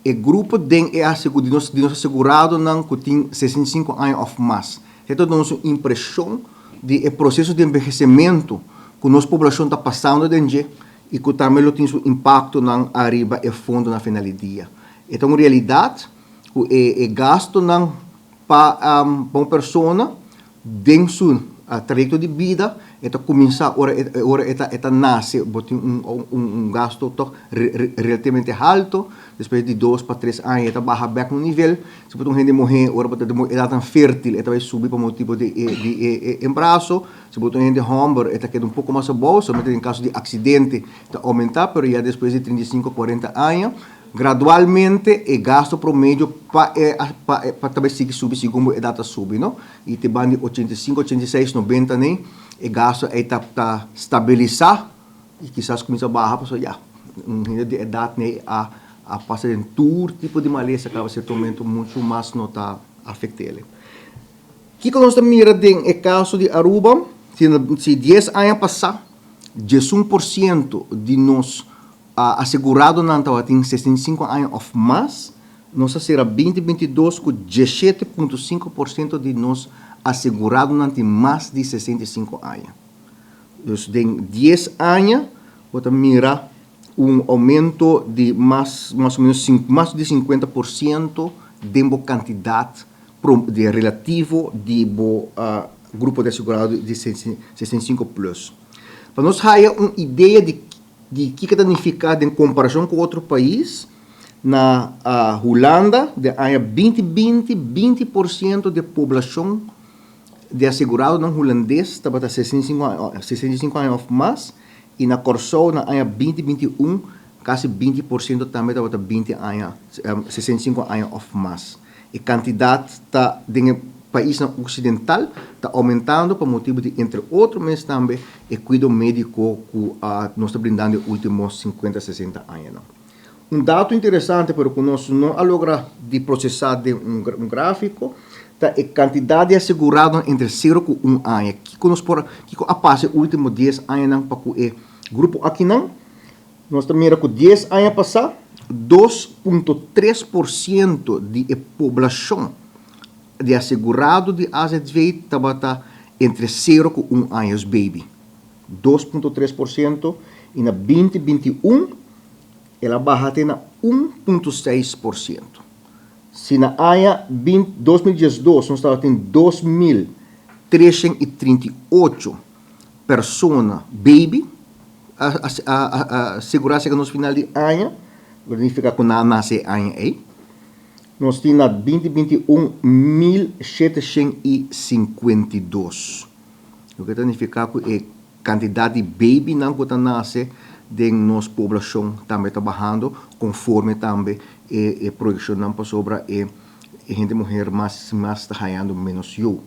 o grupo de nós assegurado não que tem 65 anos ou mais. Essa é a nossa impressão de processo de envelhecimento que a nossa população está passando dentro e que também tem um impacto na arriba e fundo na final do dia. Então, em realidade, o gasto para uma pessoa dentro do trajeto de vida, começa a nascer gasto relativamente alto, depois de 2 para 3 anos, baixa back no nível, se você gente morrer, edad fértil, vai subir para motivo de embaraço, se você gente homem, queda pouco mais boa, somente em caso de acidente, aumentar, mas já depois de 35, 40 anos, gradualmente o gasto promédio para também subir segundo a idade sube, não? E te bande 85, 86, 90, né? O gasto está estabilizar e quizás começa a baixar para já de idade né a passar em todo tipo de maleza acaba certo momento muito mais não está afetando. Que nós mira no caso de Aruba, se 10 anos passar, 11% de nós assegurado não tem 65 anos ou mais, nós será 2022 com 17,5% de nós assegurado não tem mais de 65 anos. Então, em 10 anos, você mira aumento de mais ou menos mais de 50% de quantidade de relativo de grupo de assegurado de 65 plus. Para nós ter uma ideia de que significa em comparação com outro país, na Holanda, de ano 2020, 20% da população de assegurado não holandês estava a 65 anos ou mais, e na Corsol, na ano 2021, quase 20% também estava a 20 anos, 65 anos ou mais. E a quantidade está no país ocidental está aumentando por motivo de, entre outros, mas também o cuidado médico que nós estamos brindando nos últimos 50, 60 anos. Dado interessante, pero que nós não logramos de processar de gráfico, tá a quantidade de assegurado entre 0 e 1 ano. Que nós passa os últimos 10 anos para o grupo aqui não. Nós também com 10 anos passar, 2,3% de população de assegurado de AZV estava entre 0 e 1 anos, baby. 2,3% e na 2021 ela baixa até na 1,6%. Se na ano 2012 nós estávamos em 2.338 pessoas, baby, a segurança que no final de ano, significa que não nasce ano aí, nós temos na 2021 1.752. O que significa que a quantidade de baby não que nasce de nossa população também está bajando, conforme também a projeção não para sobre a gente mulher mais está ganhando menos eu.